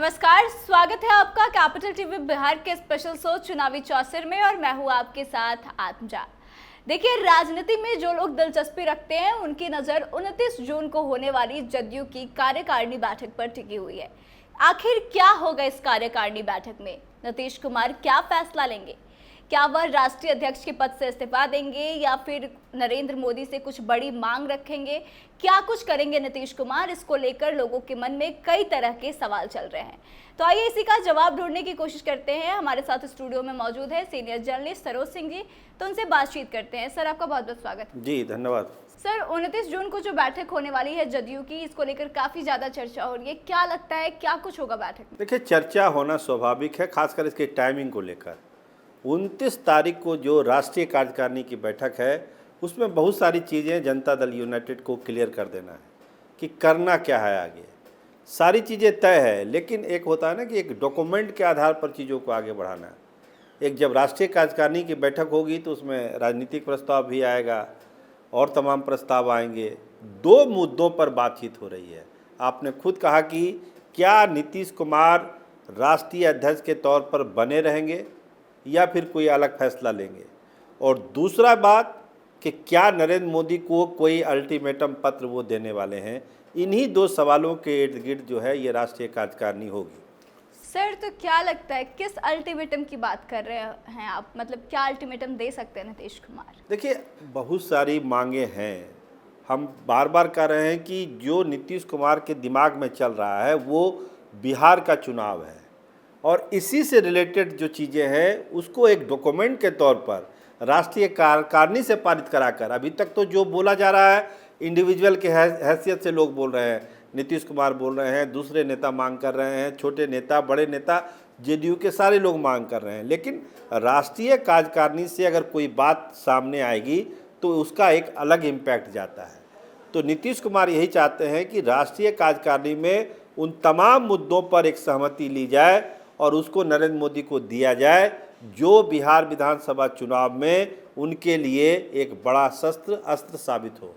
नमस्कार, स्वागत है आपका कैपिटल टीवी बिहार के स्पेशल शो चुनावी चौसर में और मैं हूँ आपके साथ आत्मजा। देखिए, राजनीति में जो लोग दिलचस्पी रखते हैं उनकी नज़र 29 जून को होने वाली जदयू की कार्यकारिणी बैठक पर टिकी हुई है। आखिर क्या होगा इस कार्यकारिणी बैठक में? नीतीश कुमार क्या फैसला लेंगे? क्या वह राष्ट्रीय अध्यक्ष के पद से इस्तीफा देंगे या फिर नरेंद्र मोदी से कुछ बड़ी मांग रखेंगे? क्या कुछ करेंगे नीतीश कुमार? इसको लेकर लोगों के मन में कई तरह के सवाल चल रहे हैं। तो आइए इसी का जवाब ढूंढने की कोशिश करते हैं। हमारे साथ स्टूडियो में मौजूद है सीनियर जर्नलिस्ट सरोज सिंह जी, तो उनसे बातचीत करते हैं। सर, आपका बहुत बहुत स्वागत। जी धन्यवाद। सर, 29 जून को जो बैठक होने वाली है जदयू की, इसको लेकर काफी ज्यादा चर्चा हो रही है। क्या लगता है क्या कुछ होगा बैठक में? देखिए, चर्चा होना स्वाभाविक है, खासकर इसके टाइमिंग को लेकर। 29 तारीख को जो राष्ट्रीय कार्यकारिणी की बैठक है उसमें बहुत सारी चीज़ें जनता दल यूनाइटेड को क्लियर कर देना है कि करना क्या है आगे। सारी चीज़ें तय है, लेकिन एक होता है ना कि एक डॉक्यूमेंट के आधार पर चीज़ों को आगे बढ़ाना है। एक जब राष्ट्रीय कार्यकारिणी की बैठक होगी तो उसमें राजनीतिक प्रस्ताव भी आएगा और तमाम प्रस्ताव आएंगे। दो मुद्दों पर बातचीत हो रही है। आपने खुद कहा कि क्या नीतीश कुमार राष्ट्रीय अध्यक्ष के तौर पर बने रहेंगे या फिर कोई अलग फैसला लेंगे, और दूसरा बात कि क्या नरेंद्र मोदी को कोई अल्टीमेटम पत्र वो देने वाले हैं। इन्हीं दो सवालों के इर्द गिर्द जो है ये राष्ट्रीय कार्यकारिणी होगी। सर, तो क्या लगता है किस अल्टीमेटम की बात कर रहे हैं आप? मतलब क्या अल्टीमेटम दे सकते हैं नीतीश कुमार? देखिए, बहुत सारी मांगे हैं। हम बार बार कह रहे हैं कि जो नीतीश कुमार के दिमाग में चल रहा है वो बिहार का चुनाव है, और इसी से रिलेटेड जो चीज़ें हैं उसको एक डॉक्यूमेंट के तौर पर राष्ट्रीय कार्यकारिणी से पारित कराकर, अभी तक तो जो बोला जा रहा है इंडिविजुअल के हैसियत से लोग बोल रहे हैं, नीतीश कुमार बोल रहे हैं, दूसरे नेता मांग कर रहे हैं, छोटे नेता बड़े नेता जेडीयू के सारे लोग मांग कर रहे हैं, लेकिन राष्ट्रीय कार्यकारिणी से अगर कोई बात सामने आएगी तो उसका एक अलग इम्पैक्ट जाता है। तो नीतीश कुमार यही चाहते हैं कि राष्ट्रीय कार्यकारिणी में उन तमाम मुद्दों पर एक सहमति ली जाए और उसको नरेंद्र मोदी को दिया जाए जो बिहार विधानसभा चुनाव में उनके लिए एक बड़ा अस्त्र साबित हो।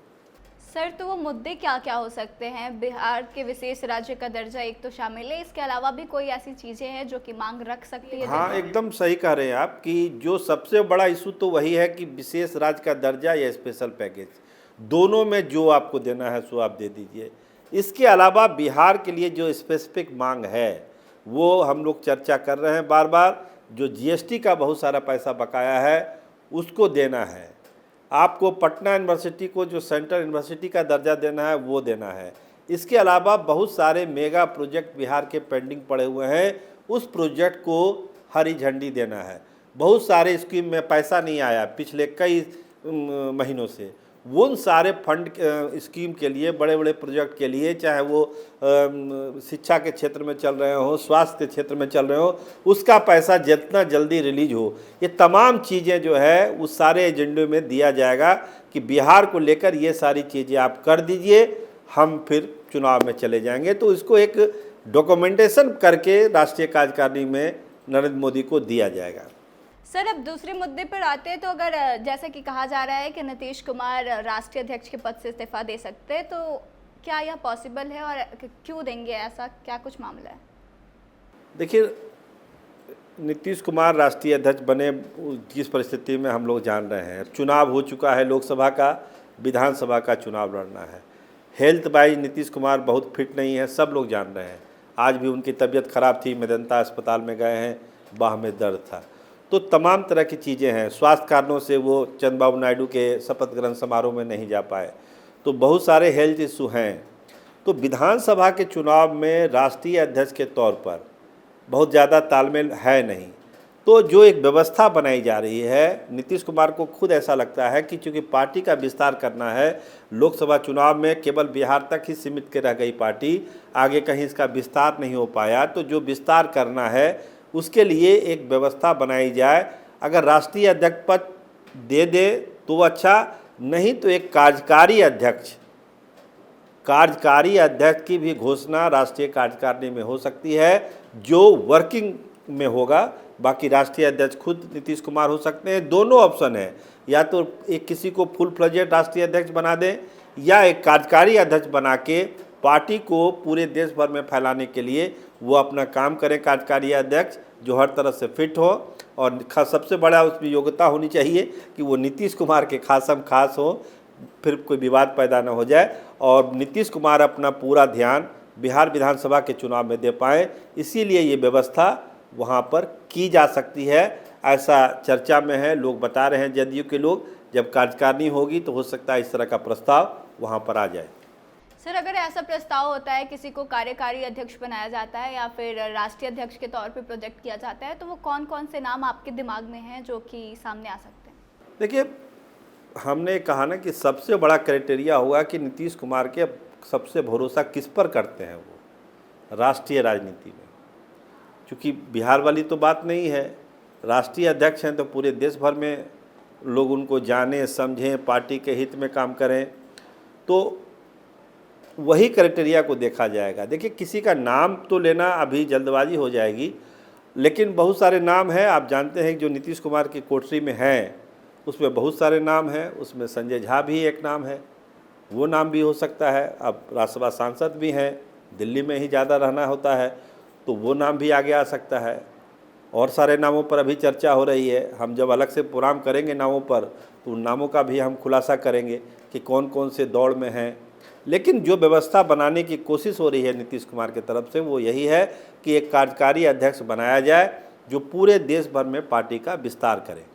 सर, तो वो मुद्दे क्या क्या हो सकते हैं? बिहार के विशेष राज्य का दर्जा एक तो शामिल है, इसके अलावा भी कोई ऐसी चीज़ें हैं जो कि मांग रख सकती है? हाँ, एकदम सही कह रहे हैं आप कि जो सबसे बड़ा इशू तो वही है कि विशेष राज्य का दर्जा या स्पेशल पैकेज, दोनों में जो आपको देना है सो आप दे दीजिए। इसके अलावा बिहार के लिए जो स्पेसिफिक मांग है वो हम लोग चर्चा कर रहे हैं बार बार। जो जीएसटी का बहुत सारा पैसा बकाया है उसको देना है। आपको पटना यूनिवर्सिटी को जो सेंट्रल यूनिवर्सिटी का दर्जा देना है वो देना है। इसके अलावा बहुत सारे मेगा प्रोजेक्ट बिहार के पेंडिंग पड़े हुए हैं, उस प्रोजेक्ट को हरी झंडी देना है। बहुत सारे स्कीम में पैसा नहीं आया पिछले कई महीनों से, वो उन सारे फंड स्कीम के लिए, बड़े बड़े प्रोजेक्ट के लिए, चाहे वो शिक्षा के क्षेत्र में चल रहे हो, स्वास्थ्य के क्षेत्र में चल रहे हो, उसका पैसा जितना जल्दी रिलीज हो, ये तमाम चीज़ें जो है उस सारे एजेंडे में दिया जाएगा कि बिहार को लेकर ये सारी चीज़ें आप कर दीजिए, हम फिर चुनाव में चले जाएंगे। तो इसको एक डॉक्यूमेंटेशन करके राष्ट्रीय कार्यकारिणी में नरेंद्र मोदी को दिया जाएगा। सर, अब दूसरे मुद्दे पर आते हैं। तो अगर जैसा कि कहा जा रहा है कि नीतीश कुमार राष्ट्रीय अध्यक्ष के पद से इस्तीफा दे सकते हैं, तो क्या यह पॉसिबल है और क्यों देंगे? ऐसा क्या कुछ मामला है? देखिए, नीतीश कुमार राष्ट्रीय अध्यक्ष बने जिस परिस्थिति में हम लोग जान रहे हैं, चुनाव हो चुका है लोकसभा का, विधानसभा का चुनाव लड़ना है। हेल्थ वाइज नीतीश कुमार बहुत फिट नहीं है, सब लोग जान रहे हैं। आज भी उनकी तबीयत खराब थी, मेदंता अस्पताल में गए हैं, बाह में दर्द था। तो तमाम तरह की चीज़ें हैं। स्वास्थ्य कारणों से वो चंद्रबाबू नायडू के शपथ ग्रहण समारोह में नहीं जा पाए, तो बहुत सारे हेल्थ इशू हैं। तो विधानसभा के चुनाव में राष्ट्रीय अध्यक्ष के तौर पर बहुत ज़्यादा तालमेल है नहीं। तो जो एक व्यवस्था बनाई जा रही है, नीतीश कुमार को खुद ऐसा लगता है कि चूँकि पार्टी का विस्तार करना है, लोकसभा चुनाव में केवल बिहार तक ही सीमित के रह गई पार्टी, आगे कहीं इसका विस्तार नहीं हो पाया। तो जो विस्तार करना है उसके लिए एक व्यवस्था बनाई जाए। अगर राष्ट्रीय अध्यक्ष पद दे दे तो अच्छा, नहीं तो एक कार्यकारी अध्यक्ष की भी घोषणा राष्ट्रीय कार्यकारिणी में हो सकती है, जो वर्किंग में होगा। बाकी राष्ट्रीय अध्यक्ष खुद नीतीश कुमार हो सकते हैं। दोनों ऑप्शन है, या तो एक किसी को फुल फ्लेजेड राष्ट्रीय अध्यक्ष बना दें या एक कार्यकारी अध्यक्ष बना के पार्टी को पूरे देश भर में फैलाने के लिए वो अपना काम करें कार्यकारी अध्यक्ष, जो हर तरह से फिट हो, और सबसे बड़ा उसमें योग्यता होनी चाहिए कि वो नीतीश कुमार के खासम खास हो, फिर कोई विवाद पैदा न हो जाए, और नीतीश कुमार अपना पूरा ध्यान बिहार विधानसभा के चुनाव में दे पाएँ। इसीलिए ये व्यवस्था वहाँ पर की जा सकती है, ऐसा चर्चा में है। लोग बता रहे हैं, जदयू के लोग, जब कार्यकारिणी होगी तो हो सकता है इस तरह का प्रस्ताव वहाँ पर आ जाए। सर, अगर ऐसा प्रस्ताव होता है, किसी को कार्यकारी अध्यक्ष बनाया जाता है या फिर राष्ट्रीय अध्यक्ष के तौर पे प्रोजेक्ट किया जाता है, तो वो कौन कौन से नाम आपके दिमाग में हैं जो कि सामने आ सकते हैं? देखिए, हमने कहा ना कि सबसे बड़ा क्राइटेरिया होगा कि नीतीश कुमार के सबसे भरोसा किस पर करते हैं वो राष्ट्रीय राजनीति में। क्योंकि बिहार वाली तो बात नहीं है, राष्ट्रीय अध्यक्ष हैं तो पूरे देश भर में लोग उनको जाने समझें, पार्टी के हित में काम करें, तो वही क्राइटेरिया को देखा जाएगा। देखिए, किसी का नाम तो लेना अभी जल्दबाजी हो जाएगी, लेकिन बहुत सारे नाम हैं। आप जानते हैं जो नीतीश कुमार की कोठरी में हैं उसमें बहुत सारे नाम हैं। उसमें संजय झा भी एक नाम है, वो नाम भी हो सकता है। अब राज्यसभा सांसद भी हैं, दिल्ली में ही ज़्यादा रहना होता है, तो वो नाम भी आगे आ सकता है। और सारे नामों पर अभी चर्चा हो रही है। हम जब अलग से प्रोग्राम करेंगे नामों पर, तो उन नामों का भी हम खुलासा करेंगे कि कौन कौन से दौड़ में हैं। लेकिन जो व्यवस्था बनाने की कोशिश हो रही है नीतीश कुमार की तरफ से, वो यही है कि एक कार्यकारी अध्यक्ष बनाया जाए जो पूरे देश भर में पार्टी का विस्तार करे।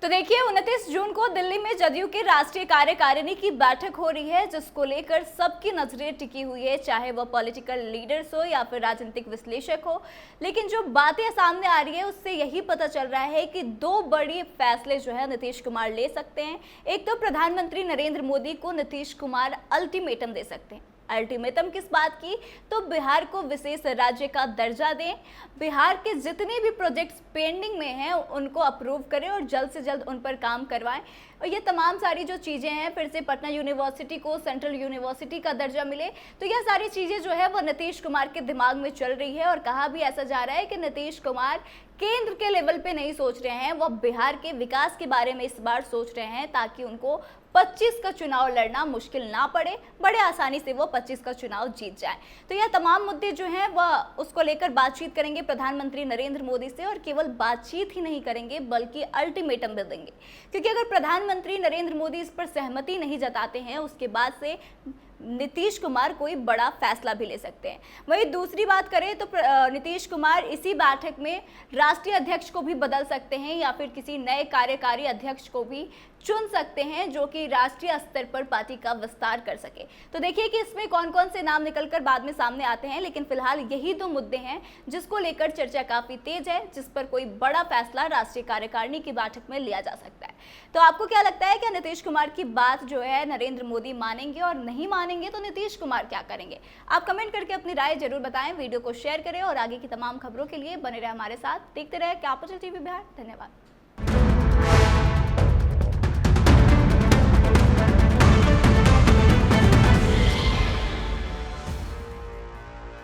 तो देखिए, 29 जून को दिल्ली में जदयू की राष्ट्रीय कार्यकारिणी की बैठक हो रही है, जिसको लेकर सबकी नजरें टिकी हुई है, चाहे वह पॉलिटिकल लीडर्स हो या फिर राजनीतिक विश्लेषक हो। लेकिन जो बातें सामने आ रही है उससे यही पता चल रहा है कि दो बड़ी फैसले जो है नीतीश कुमार ले सकते हैं। एक तो प्रधानमंत्री नरेंद्र मोदी को नीतीश कुमार अल्टीमेटम दे सकते हैं। अल्टीमेटम किस बात की? तो बिहार को विशेष राज्य का दर्जा दें, बिहार के जितने भी प्रोजेक्ट्स पेंडिंग में हैं उनको अप्रूव करें और जल्द से जल्द उन पर काम करवाएं। और ये तमाम सारी जो चीज़ें हैं, फिर से पटना यूनिवर्सिटी को सेंट्रल यूनिवर्सिटी का दर्जा मिले, तो यह सारी चीज़ें जो है वो नीतीश कुमार के दिमाग में चल रही है। और कहा भी ऐसा जा रहा है कि नीतीश कुमार केंद्र के लेवल पे नहीं सोच रहे हैं, वो बिहार के विकास के बारे में इस बार सोच रहे हैं, ताकि उनको 25 का चुनाव लड़ना मुश्किल ना पड़े, बड़े आसानी से वो 25 का चुनाव जीत जाए। तो यह तमाम मुद्दे जो हैं वह उसको लेकर बातचीत करेंगे प्रधानमंत्री नरेंद्र मोदी से, और केवल बातचीत ही नहीं करेंगे बल्कि अल्टीमेटम भी देंगे। क्योंकि अगर प्रधानमंत्री नरेंद्र मोदी इस पर सहमति नहीं जताते हैं, उसके बाद से नीतीश कुमार कोई बड़ा फैसला भी ले सकते हैं। वहीं दूसरी बात करें तो नीतीश कुमार इसी बैठक में राष्ट्रीय अध्यक्ष को भी बदल सकते हैं या फिर किसी नए कार्यकारी अध्यक्ष को भी चुन सकते हैं जो कि राष्ट्रीय स्तर पर पार्टी का विस्तार कर सके। तो देखिए कि इसमें कौन कौन से नाम निकलकर बाद में सामने आते हैं, लेकिन फिलहाल यही दो मुद्दे हैं जिसको लेकर चर्चा काफी तेज है, जिस पर कोई बड़ा फैसला राष्ट्रीय कार्यकारिणी की बैठक में लिया जा सकता है। तो आपको क्या लगता है कि नीतीश कुमार की बात जो है नरेंद्र मोदी मानेंगे, और नहीं मानेंगे तो नीतीश कुमार क्या करेंगे? आप कमेंट करके अपनी राय जरूर बताएं, वीडियो को शेयर करें और आगे की तमाम खबरों के लिए बने रहे हमारे साथ। देखते रहे कैपिटल टीवी बिहार। धन्यवाद।